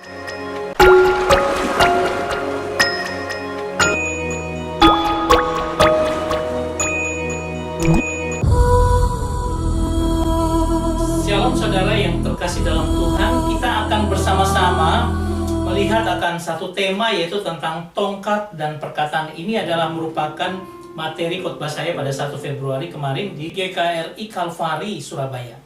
Shalom saudara yang terkasih dalam Tuhan, kita akan bersama-sama melihat akan satu tema, yaitu tentang tongkat dan perkataan. Ini adalah merupakan materi khotbah saya pada 1 Februari kemarin di GKRI Kalvari, Surabaya.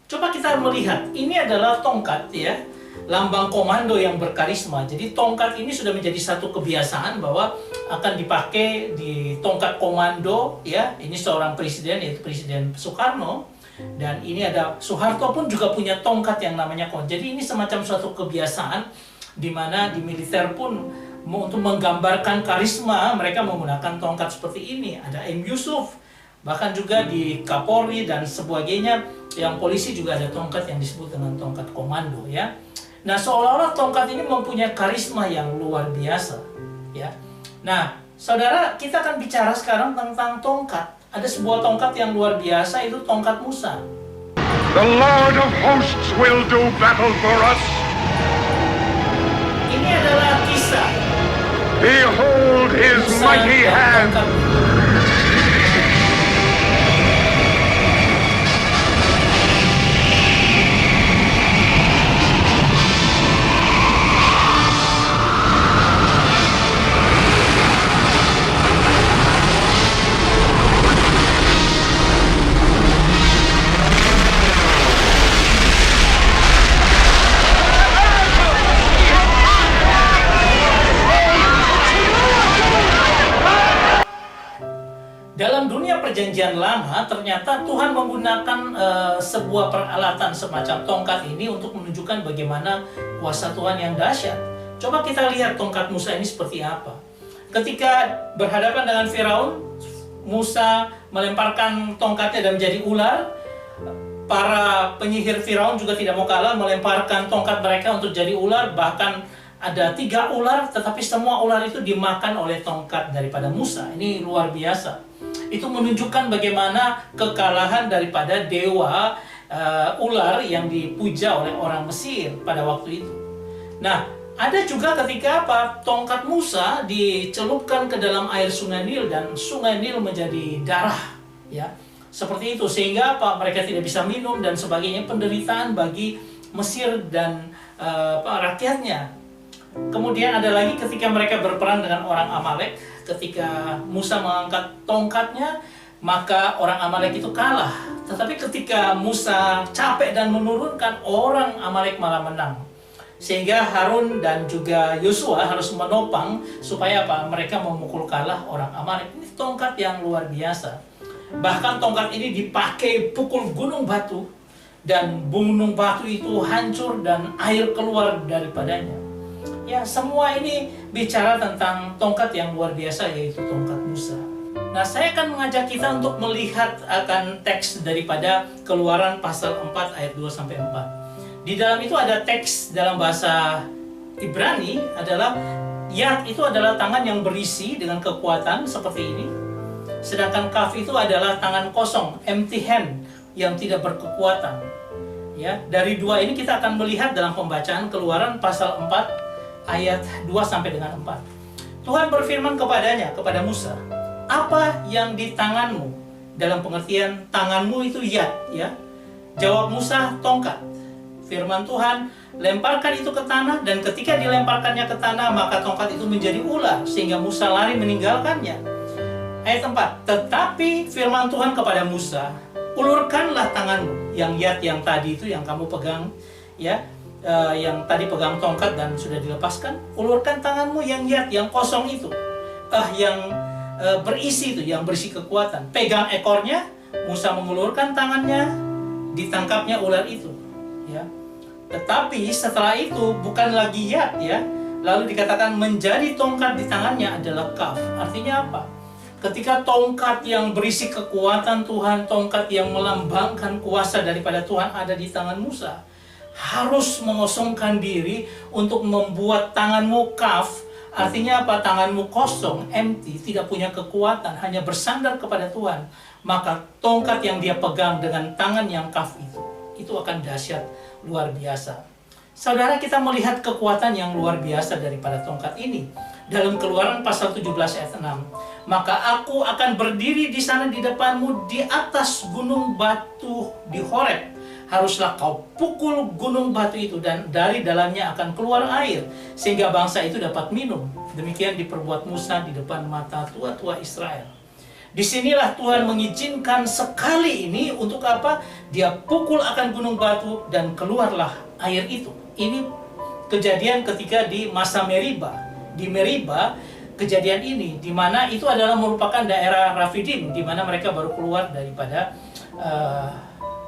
Coba kita melihat, ini adalah tongkat ya, lambang komando yang berkarisma. Jadi tongkat ini sudah menjadi satu kebiasaan bahwa akan dipakai di tongkat komando ya. Ini seorang presiden, yaitu Presiden Soekarno. Dan ini ada Soeharto pun juga punya tongkat yang namanya komando. Jadi ini semacam suatu kebiasaan di mana di militer pun untuk menggambarkan karisma mereka menggunakan tongkat seperti ini. Ada M. Yusuf, bahkan juga di Kapolri dan sebagainya. Yang polisi juga ada tongkat yang disebut dengan tongkat komando ya. Nah, seolah-olah tongkat ini mempunyai karisma yang luar biasa ya. Nah, saudara, kita akan bicara sekarang tentang tongkat. Ada sebuah tongkat yang luar biasa, itu tongkat Musa. The Lord of hosts will do battle for us. Ini adalah kisah. Behold his Musa mighty dan hand. tongkat. Dalam dunia perjanjian lama, ternyata Tuhan menggunakan sebuah peralatan semacam tongkat ini untuk menunjukkan bagaimana kuasa Tuhan yang dahsyat. Coba kita lihat tongkat Musa ini seperti apa. Ketika berhadapan dengan Firaun, Musa melemparkan tongkatnya dan menjadi ular. Para penyihir Firaun juga tidak mau kalah, melemparkan tongkat mereka untuk jadi ular. Bahkan ada 3 ular, tetapi semua ular itu dimakan oleh tongkat daripada Musa. Ini luar biasa. Itu menunjukkan bagaimana kekalahan daripada dewa ular yang dipuja oleh orang Mesir pada waktu itu. Nah, ada juga ketika apa? Tongkat Musa dicelupkan ke dalam air Sungai Nil dan Sungai Nil menjadi darah, ya. Seperti itu, sehingga apa? Mereka tidak bisa minum dan sebagainya, penderitaan bagi Mesir dan rakyatnya. Kemudian ada lagi ketika mereka berperang dengan orang Amalek, ketika Musa mengangkat tongkatnya, maka orang Amalek itu kalah. Tetapi ketika Musa capek dan menurunkan, orang Amalek malah menang. Sehingga Harun dan juga Yosua harus menopang supaya apa? Mereka memukul kalah orang Amalek. Ini tongkat yang luar biasa. Bahkan tongkat ini dipakai pukul gunung batu, dan gunung batu itu hancur dan air keluar daripadanya. Ya, semua ini bicara tentang tongkat yang luar biasa, yaitu tongkat Musa. Nah, saya akan mengajak kita untuk melihat akan teks daripada Keluaran pasal 4 ayat 2-4. Di dalam itu ada teks dalam bahasa Ibrani adalah yad itu adalah tangan yang berisi dengan kekuatan seperti ini. Sedangkan kaf itu adalah tangan kosong, empty hand, yang tidak berkekuatan. Ya, dari 2 ini kita akan melihat dalam pembacaan Keluaran pasal 4 ayat 2-4. Tuhan berfirman kepadanya, kepada Musa, apa yang di tanganmu? Dalam pengertian tanganmu itu yad, ya. Jawab Musa, tongkat. Firman Tuhan, lemparkan itu ke tanah, dan ketika dilemparkannya ke tanah, maka tongkat itu menjadi ular, sehingga Musa lari meninggalkannya. Ayat 4, tetapi firman Tuhan kepada Musa, ulurkanlah tanganmu, yang yad yang tadi itu yang kamu pegang, ya. Yang tadi pegang tongkat dan sudah dilepaskan, ulurkan tanganmu yang yad, yang kosong itu, yang berisi itu, yang berisi kekuatan. Pegang ekornya. Musa mengulurkan tangannya, ditangkapnya ular itu, ya. Tetapi setelah itu bukan lagi yad, ya. Lalu dikatakan menjadi tongkat di tangannya adalah kaf. Artinya apa? Ketika tongkat yang berisi kekuatan Tuhan, tongkat yang melambangkan kuasa daripada Tuhan ada di tangan Musa, harus mengosongkan diri untuk membuat tanganmu kaf. Artinya apa? Tanganmu kosong, empty, tidak punya kekuatan, hanya bersandar kepada Tuhan. Maka tongkat yang dia pegang dengan tangan yang kaf itu akan dahsyat luar biasa. Saudara, kita melihat kekuatan yang luar biasa daripada tongkat ini. Dalam Keluaran pasal 17 ayat 6. Maka aku akan berdiri di sana di depanmu di atas gunung batu di Horeb. Haruslah kau pukul gunung batu itu dan dari dalamnya akan keluar air sehingga bangsa itu dapat minum. Demikian diperbuat Musa di depan mata tua-tua Israel. Disinilah Tuhan mengizinkan sekali ini untuk apa? Dia pukul akan gunung batu dan keluarlah air itu. Ini kejadian ketika di masa Meriba. Di Meriba, kejadian ini, di mana itu adalah merupakan daerah Rafidim, di mana mereka baru keluar daripada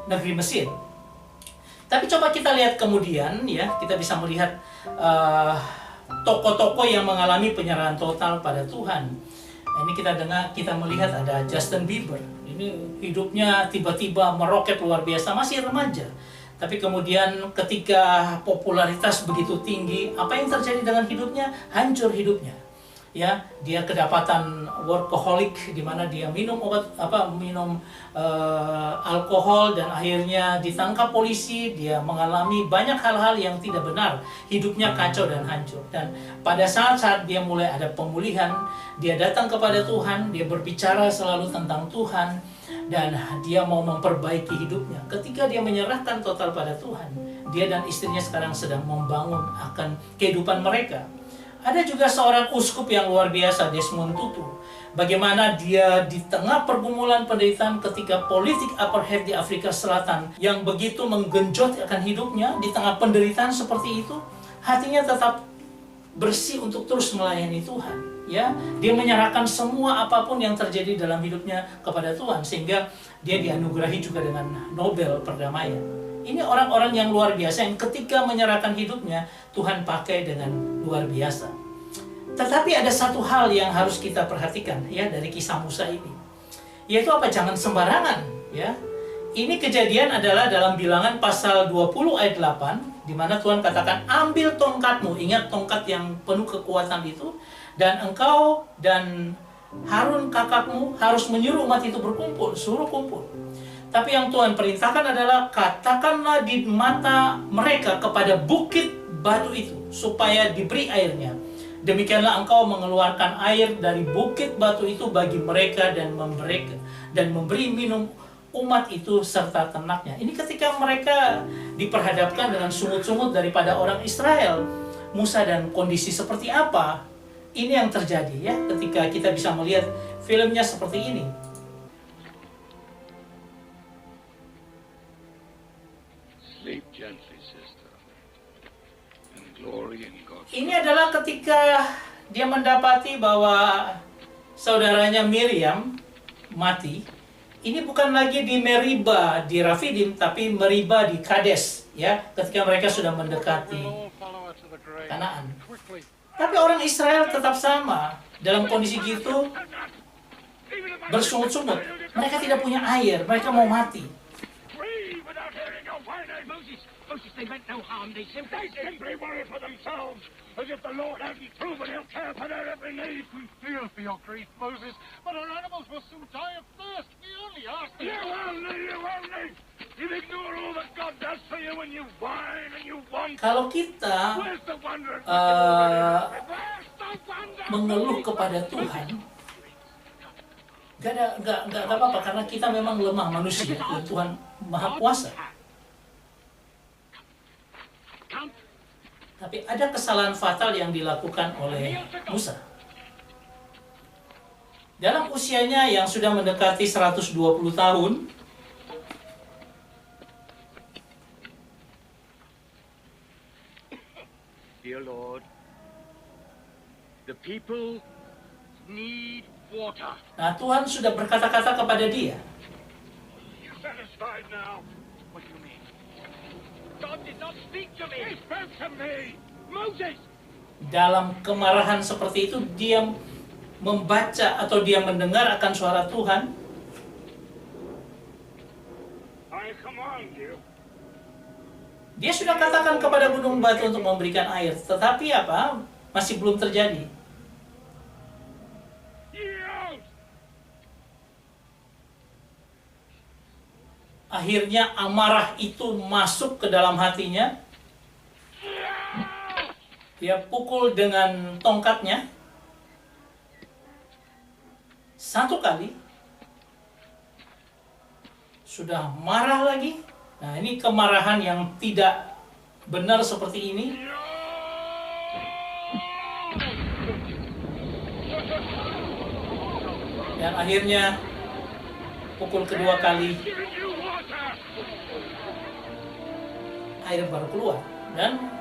negeri Mesir. Tapi coba kita lihat kemudian, ya, kita bisa melihat tokoh-tokoh yang mengalami penyerahan total pada Tuhan. Ini kita melihat ada Justin Bieber. Ini hidupnya tiba-tiba meroket luar biasa, masih remaja. Tapi kemudian ketika popularitas begitu tinggi, apa yang terjadi dengan hidupnya? Hancur hidupnya. Ya, dia kedapatan workaholic di mana dia minum alkohol dan akhirnya ditangkap polisi. Dia mengalami banyak hal-hal yang tidak benar. Hidupnya kacau dan hancur. Dan pada saat-saat dia mulai ada pemulihan, dia datang kepada Tuhan, dia berbicara selalu tentang Tuhan. Dan dia mau memperbaiki hidupnya. Ketika dia menyerahkan total pada Tuhan, dia dan istrinya sekarang sedang membangun akan kehidupan mereka. Ada juga seorang uskup yang luar biasa, Desmond Tutu. Bagaimana dia di tengah pergumulan penderitaan ketika politik apartheid di Afrika Selatan yang begitu menggenjot akan hidupnya, di tengah penderitaan seperti itu, hatinya tetap bersih untuk terus melayani Tuhan. Ya, dia menyerahkan semua apapun yang terjadi dalam hidupnya kepada Tuhan sehingga dia dianugerahi juga dengan Nobel perdamaian. Ini orang-orang yang luar biasa yang ketika menyerahkan hidupnya Tuhan pakai dengan luar biasa. Tetapi ada satu hal yang harus kita perhatikan ya dari kisah Musa ini. Yaitu apa? Jangan sembarangan, ya. Ini kejadian adalah dalam Bilangan pasal 20 ayat 8 di mana Tuhan katakan, "Ambil tongkatmu." Ingat tongkat yang penuh kekuatan itu. Dan engkau dan Harun kakakmu harus menyuruh umat itu berkumpul, suruh kumpul. Tapi yang Tuhan perintahkan adalah katakanlah di mata mereka kepada bukit batu itu supaya diberi airnya. Demikianlah engkau mengeluarkan air dari bukit batu itu bagi mereka dan memberi minum umat itu serta ternaknya. Ini ketika mereka diperhadapkan dengan sungut-sungut daripada orang Israel. Musa dan kondisi seperti apa? Ini yang terjadi ya ketika kita bisa melihat filmnya seperti ini. Sleep gently, sister. And glory in God's Ini adalah ketika dia mendapati bahwa saudaranya Miriam mati. Ini bukan lagi di Meriba di Rafidim, tapi Meriba di Kades ya, ketika mereka sudah mendekati Kanaan. Tapi orang Israel tetap sama dalam kondisi gitu, bersungut-sungut. Mereka tidak punya air, mereka mau mati. Moses, they meant no harm. They simply worry for themselves, as if the Lord hadn't proven He'll care for their every need. We feel for your grief, Moses, but our animals will soon die of thirst. We only ask that You only! You ignore all that God does for you when you whine and you want. Kalau kita Where's the wonder? mengeluh kepada Tuhan, gak apa-apa karena kita memang lemah manusia dan Tuhan Maha Kuasa. Tapi ada kesalahan fatal yang dilakukan oleh Musa. Dalam usianya yang sudah mendekati 120 tahun, Dear Lord, the people need water. nah Tuhan sudah berkata-kata kepada dia. You satisfied now? What do you mean? God did not speak to me. He spoke to me! Moses! Dalam kemarahan seperti itu, dia membaca atau dia mendengar akan suara Tuhan. I command you. Dia sudah katakan kepada gunung batu untuk memberikan air, tetapi apa? Masih belum terjadi. Yield! Akhirnya amarah itu masuk ke dalam hatinya. Dia pukul dengan tongkatnya 1 kali. Sudah marah lagi. Nah, ini kemarahan yang tidak benar seperti ini. Dan akhirnya pukul kedua kali air baru keluar dan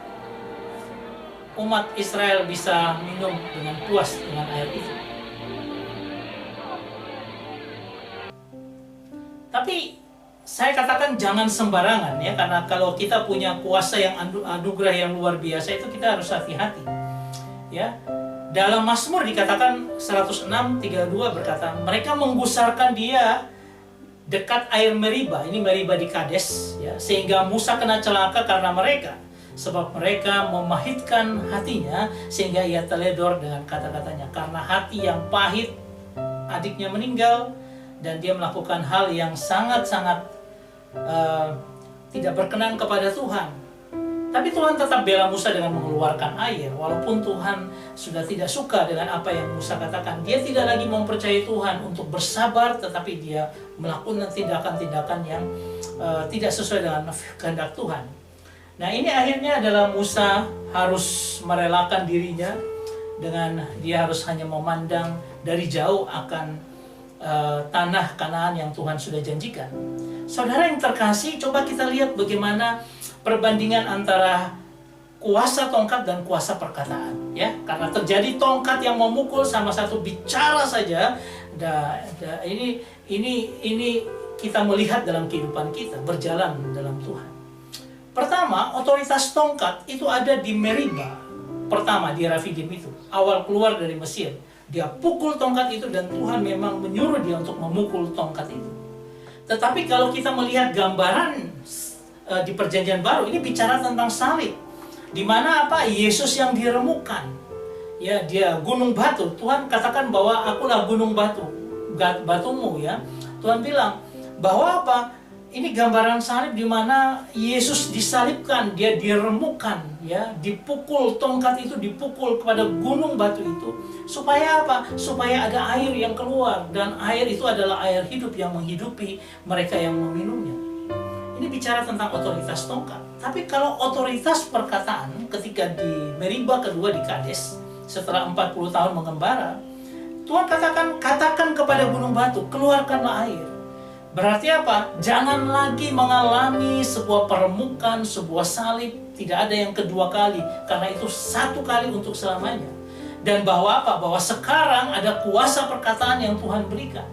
umat Israel bisa minum dengan puas dengan air itu. Tapi saya katakan jangan sembarangan ya, karena kalau kita punya kuasa yang anugerah yang luar biasa itu kita harus hati-hati. Ya. Dalam Mazmur dikatakan 106:32 berkata, mereka menggusarkan dia dekat air Meriba. Ini Meriba di Kades ya, sehingga Musa kena celaka karena mereka, sebab mereka memahitkan hatinya sehingga ia teledor dengan kata-katanya. Karena hati yang pahit, adiknya meninggal dan dia melakukan hal yang sangat-sangat tidak berkenan kepada Tuhan. Tapi Tuhan tetap bela Musa dengan mengeluarkan air. Walaupun Tuhan sudah tidak suka dengan apa yang Musa katakan, dia tidak lagi mempercayai Tuhan untuk bersabar, tetapi dia melakukan tindakan-tindakan yang tidak sesuai dengan kehendak Tuhan. Nah, ini akhirnya adalah Musa harus merelakan dirinya dengan dia harus hanya memandang dari jauh akan tanah Kanaan yang Tuhan sudah janjikan. Saudara yang terkasih, coba kita lihat bagaimana perbandingan antara kuasa tongkat dan kuasa perkataan, ya. Karena terjadi tongkat yang memukul sama satu bicara saja. Ini kita melihat dalam kehidupan kita berjalan dalam Tuhan. Pertama, otoritas tongkat itu ada di Meriba. Pertama di Rafidim itu, awal keluar dari Mesir. Dia pukul tongkat itu dan Tuhan memang menyuruh dia untuk memukul tongkat itu. Tetapi kalau kita melihat gambaran di Perjanjian Baru, ini bicara tentang salib, di mana apa? Yesus yang diremukkan, ya, dia gunung batu. Tuhan katakan bahwa akulah gunung batumu, ya. Tuhan bilang bahwa apa? Ini gambaran salib di mana Yesus disalibkan, dia diremukkan, ya, dipukul, tongkat itu dipukul kepada gunung batu itu, supaya apa? Supaya ada air yang keluar, dan air itu adalah air hidup yang menghidupi mereka yang meminumnya. Ini bicara tentang otoritas tongkat. Tapi kalau otoritas perkataan, ketika di Meriba kedua di Kades, setelah 40 tahun mengembara, Tuhan katakan kepada gunung batu, keluarkanlah air. Berarti apa? Jangan lagi mengalami sebuah peremukan, sebuah salib. Tidak ada yang kedua kali, karena itu satu kali untuk selamanya. Dan bahwa apa? Bahwa sekarang ada kuasa perkataan yang Tuhan berikan,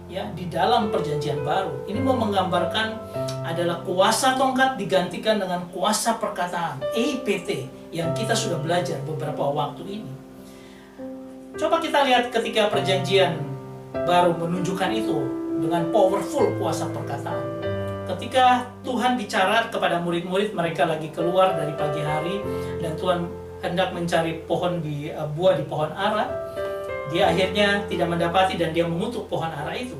ya, di dalam Perjanjian Baru. Ini mau menggambarkan adalah kuasa tongkat digantikan dengan kuasa perkataan, EIPT, yang kita sudah belajar beberapa waktu ini. Coba kita lihat ketika Perjanjian Baru menunjukkan itu dengan powerful kuasa perkataan. Ketika Tuhan bicara kepada murid-murid, mereka lagi keluar dari pagi hari dan Tuhan hendak mencari buah di pohon ara. Dia akhirnya tidak mendapati dan dia mengutuk pohon ara itu.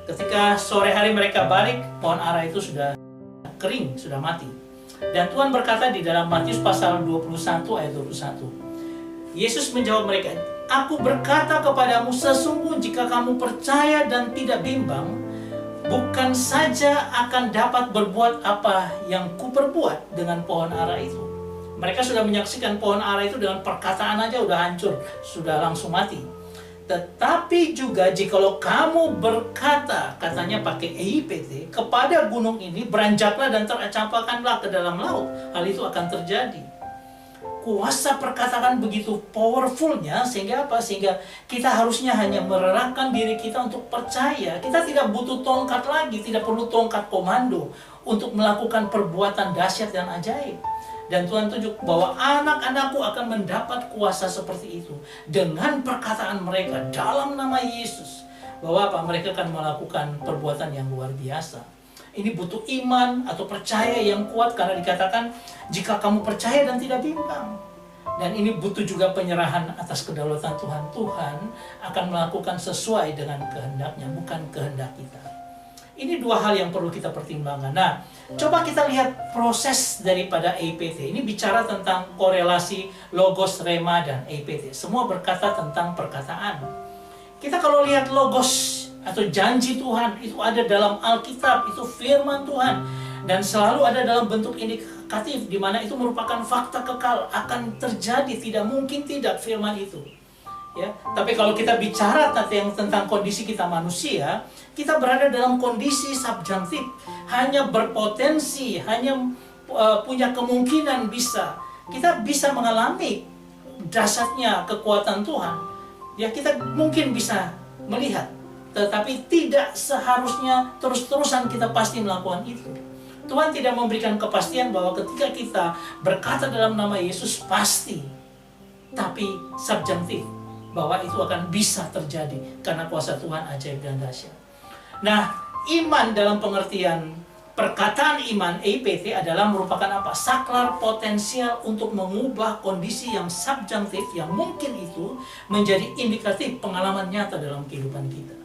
Ketika sore hari mereka balik, pohon ara itu sudah kering, sudah mati. Dan Tuhan berkata di dalam Matius pasal 21 ayat 21. Yesus menjawab mereka, "Aku berkata kepadamu, sesungguh jika kamu percaya dan tidak bimbang, bukan saja akan dapat berbuat apa yang kuperbuat dengan pohon ara itu." Mereka sudah menyaksikan pohon ara itu dengan perkataan aja udah hancur, sudah langsung mati. Tetapi juga jikalau kamu berkata, katanya pakai EIPT, kepada gunung ini, beranjaklah dan tercampakkanlah ke dalam laut, hal itu akan terjadi. Kuasa perkataan begitu powerfulnya, sehingga apa? Sehingga kita harusnya hanya mererahkan diri kita untuk percaya. Kita tidak butuh tongkat lagi, tidak perlu tongkat komando untuk melakukan perbuatan dahsyat dan ajaib. Dan Tuhan tunjuk bahwa anak-anakku akan mendapat kuasa seperti itu dengan perkataan mereka dalam nama Yesus. Bahwa apa? Mereka akan melakukan perbuatan yang luar biasa. Ini butuh iman atau percaya yang kuat, karena dikatakan jika kamu percaya dan tidak bimbang. Dan ini butuh juga penyerahan atas kedaulatan Tuhan. Tuhan akan melakukan sesuai dengan kehendaknya, bukan kehendak kita. Ini dua hal yang perlu kita pertimbangkan. Nah, coba kita lihat proses daripada EIPT. Ini bicara tentang korelasi logos, rema, dan EIPT. Semua berkata tentang perkataan. Kita kalau lihat logos atau janji Tuhan, itu ada dalam Alkitab, itu firman Tuhan. Dan selalu ada dalam bentuk indikatif, di mana itu merupakan fakta kekal, akan terjadi, tidak mungkin tidak firman itu. Ya, tapi kalau kita bicara tentang kondisi kita manusia, kita berada dalam kondisi subjektif, hanya berpotensi, hanya punya kemungkinan kita bisa mengalami dahsyatnya kekuatan Tuhan. Ya, kita mungkin bisa melihat, tetapi tidak seharusnya terus-terusan kita pasti melakukan itu. Tuhan tidak memberikan kepastian bahwa ketika kita berkata dalam nama Yesus pasti, tapi subjektif, bahwa itu akan bisa terjadi karena kuasa Tuhan ajaib dan dahsyat. Nah, iman dalam pengertian perkataan iman EIPT adalah merupakan apa? Saklar potensial untuk mengubah kondisi yang subjektif yang mungkin itu menjadi indikatif pengalaman nyata dalam kehidupan kita.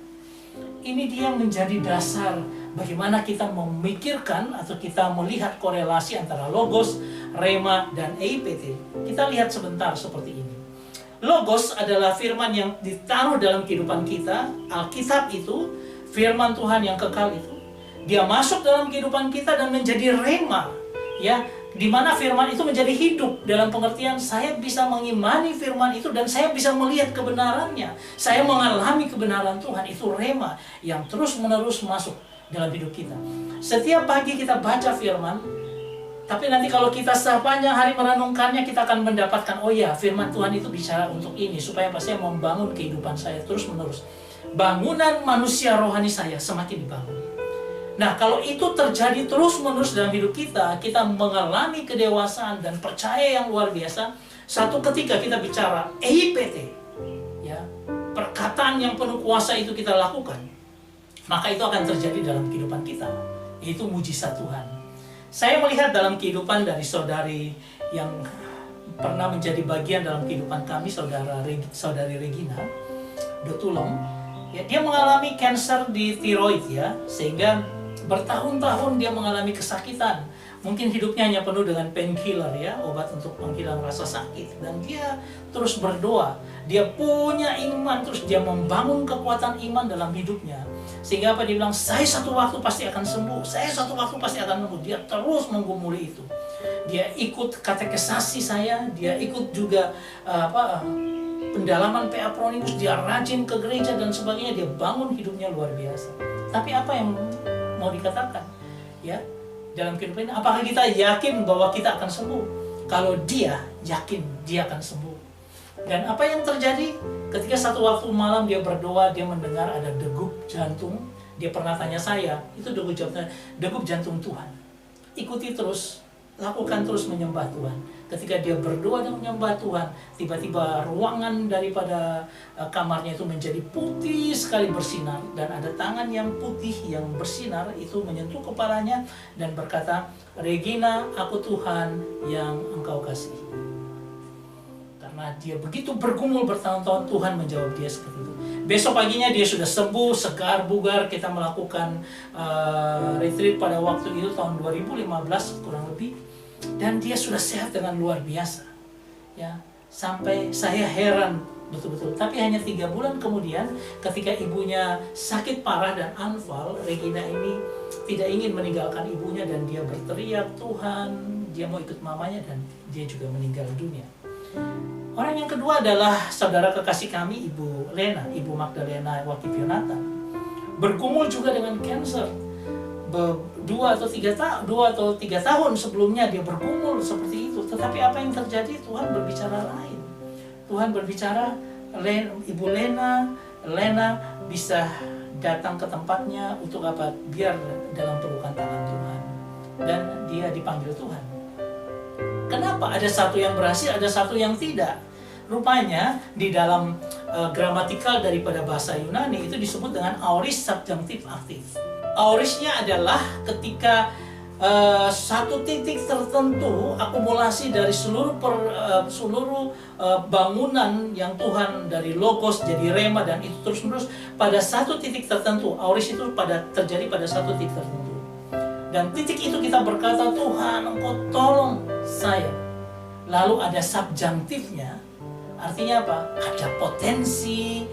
Ini dia menjadi dasar bagaimana kita memikirkan atau kita melihat korelasi antara logos, rema, dan EIPT. Kita lihat sebentar seperti ini. Logos adalah firman yang ditaruh dalam kehidupan kita. Alkitab itu firman Tuhan yang kekal itu. Dia masuk dalam kehidupan kita dan menjadi rema, ya, di mana firman itu menjadi hidup dalam pengertian saya bisa mengimani firman itu dan saya bisa melihat kebenarannya. Saya mengalami kebenaran Tuhan, itu rema yang terus-menerus masuk dalam hidup kita. Setiap pagi kita baca firman, tapi nanti kalau kita sepanjang hari merenungkannya, kita akan mendapatkan, oh ya, firman Tuhan itu bicara untuk ini, supaya apa? Saya membangun kehidupan saya terus-menerus. Bangunan manusia rohani saya semakin dibangun. Nah, kalau itu terjadi terus-menerus dalam hidup kita, kita mengalami kedewasaan dan percaya yang luar biasa. Satu ketika kita bicara EIPT, ya, perkataan yang penuh kuasa itu kita lakukan, maka itu akan terjadi dalam kehidupan kita. Itu mujizat Tuhan. Saya melihat dalam kehidupan dari saudari yang pernah menjadi bagian dalam kehidupan kami, saudari Regina Dotulong, ya, dia mengalami kanker di tiroid, ya, sehingga bertahun-tahun dia mengalami kesakitan. Mungkin hidupnya hanya penuh dengan painkiller, ya, obat untuk menghilang rasa sakit. Dan dia terus berdoa, dia punya iman, terus dia membangun kekuatan iman dalam hidupnya. Sehingga apa, dia bilang, saya satu waktu pasti akan sembuh, saya satu waktu pasti akan sembuh. Dia terus menggumuli itu. Dia ikut katekesasi saya, dia ikut juga pendalaman PA Pronimus, dia rajin ke gereja dan sebagainya, dia bangun hidupnya luar biasa. Tapi apa yang mau dikatakan? Ya, dalam kehidupan ini, apakah kita yakin bahwa kita akan sembuh? Kalau dia yakin dia akan sembuh. Dan apa yang terjadi? Ketika satu waktu malam dia berdoa, dia mendengar ada degup jantung. Dia pernah tanya saya, itu degup jantung Tuhan. Ikuti terus, lakukan terus menyembah Tuhan. Ketika dia berdoa dan menyembah Tuhan, tiba-tiba ruangan daripada kamarnya itu menjadi putih sekali bersinar. Dan ada tangan yang putih yang bersinar itu menyentuh kepalanya dan berkata, Regina, aku Tuhan yang engkau kasihi. Karena dia begitu bergumul bertahun-tahun, Tuhan menjawab dia seperti itu. Besok paginya dia sudah sembuh, segar, bugar. Kita melakukan retreat pada waktu itu tahun 2015 kurang lebih. Dan dia sudah sehat dengan luar biasa. Ya, sampai saya heran betul-betul. Tapi hanya 3 bulan kemudian, ketika ibunya sakit parah dan anfal, Regina ini tidak ingin meninggalkan ibunya dan dia berteriak, Tuhan, dia mau ikut mamanya, dan dia juga meninggal dunia. Orang yang kedua adalah saudara kekasih kami, Ibu Lena, Ibu Magdalena Wakifionata. Bergumul juga dengan kanker. 2 atau 3 tahun sebelumnya dia bergumul seperti itu. Tetapi apa yang terjadi? Tuhan berbicara lain. Tuhan berbicara, Ibu Lena bisa datang ke tempatnya untuk apa? Biar dalam pelukan tangan Tuhan. Dan dia dipanggil Tuhan. Kenapa? Ada satu yang berhasil, ada satu yang tidak. Rupanya di dalam gramatikal daripada bahasa Yunani itu disebut dengan aorist subjunctive aktif. Aurisnya adalah ketika satu titik tertentu akumulasi dari seluruh bangunan yang Tuhan dari logos jadi rema dan itu terus-menerus pada satu titik tertentu. Auris itu terjadi pada satu titik tertentu. Dan titik itu kita berkata, Tuhan Engkau tolong saya. Lalu ada subjunktifnya, artinya apa? Ada potensi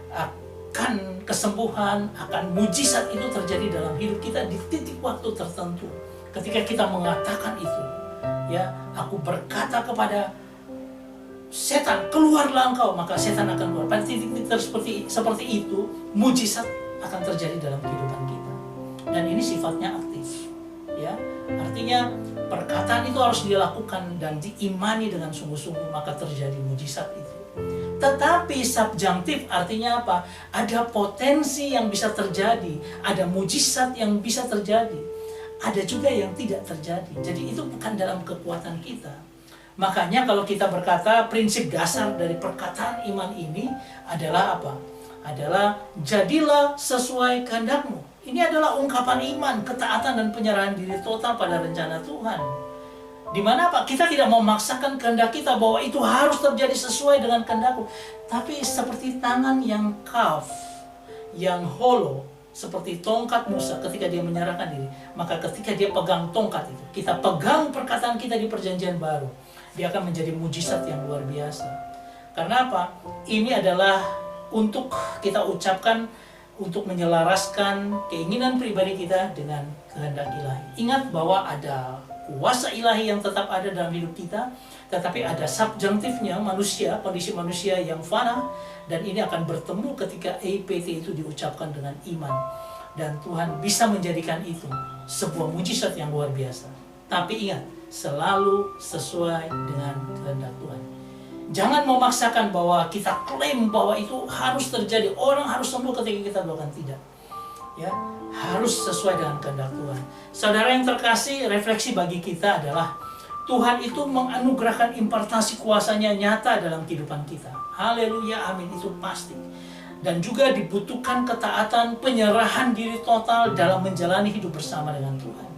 akan kesembuhan, akan mujizat itu terjadi dalam hidup kita di titik waktu tertentu. Ketika kita mengatakan itu, ya, aku berkata kepada setan, keluarlah engkau, maka setan akan keluar. Pada titik-titik seperti itu, mujizat akan terjadi dalam kehidupan kita. Dan ini sifatnya aktif, ya. Artinya perkataan itu harus dilakukan dan diimani dengan sungguh-sungguh, maka terjadi mujizat itu. Tetapi subjunktif artinya apa? Ada potensi yang bisa terjadi, ada mujizat yang bisa terjadi. Ada juga yang tidak terjadi. Jadi itu bukan dalam kekuatan kita. Makanya kalau kita berkata prinsip dasar dari perkataan iman ini adalah apa? Adalah jadilah sesuai kehendak-Mu. Ini adalah ungkapan iman, ketaatan dan penyerahan diri total pada rencana Tuhan. Di mana apa? Kita tidak memaksakan kehendak kita bahwa itu harus terjadi sesuai dengan kehendak-Mu. Tapi seperti tangan yang kaf, yang hollow, seperti tongkat Musa ketika dia menyerahkan diri. Maka ketika dia pegang tongkat itu, kita pegang perkataan kita di perjanjian baru, dia akan menjadi mujizat yang luar biasa. Karena apa? Ini adalah untuk kita ucapkan, untuk menyelaraskan keinginan pribadi kita dengan kehendak ilahi. Ingat bahwa ada kuasa ilahi yang tetap ada dalam hidup kita, tetapi ada subjunktifnya manusia, kondisi manusia yang fana, dan ini akan bertemu ketika EIPT itu diucapkan dengan iman. Dan Tuhan bisa menjadikan itu sebuah mujizat yang luar biasa. Tapi ingat, selalu sesuai dengan kehendak Tuhan. Jangan memaksakan bahwa kita klaim bahwa itu harus terjadi, orang harus sembuh ketika kita doakan, tidak. Ya, harus sesuai dengan kehendak Tuhan. Saudara yang terkasih, refleksi bagi kita adalah Tuhan itu menganugerahkan impartasi kuasanya nyata dalam kehidupan kita. Haleluya, amin, itu pasti. Dan juga dibutuhkan ketaatan, penyerahan diri total dalam menjalani hidup bersama dengan Tuhan.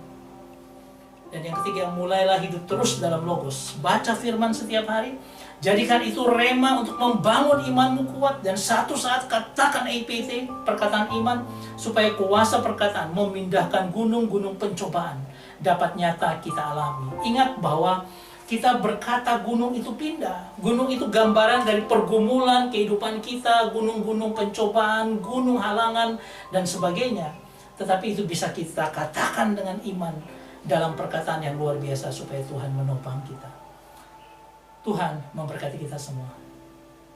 Dan yang ketiga, mulailah hidup terus dalam logos. Baca firman setiap hari. Jadikan itu rema untuk membangun imanmu kuat. Dan satu saat katakan EIPT, perkataan iman, supaya kuasa perkataan memindahkan gunung-gunung pencobaan dapat nyata kita alami. Ingat bahwa kita berkata gunung itu pindah. Gunung itu gambaran dari pergumulan kehidupan kita, gunung-gunung pencobaan, gunung halangan, dan sebagainya. Tetapi itu bisa kita katakan dengan iman dalam perkataan yang luar biasa supaya Tuhan menopang kita. Tuhan memberkati kita semua.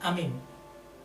Amin.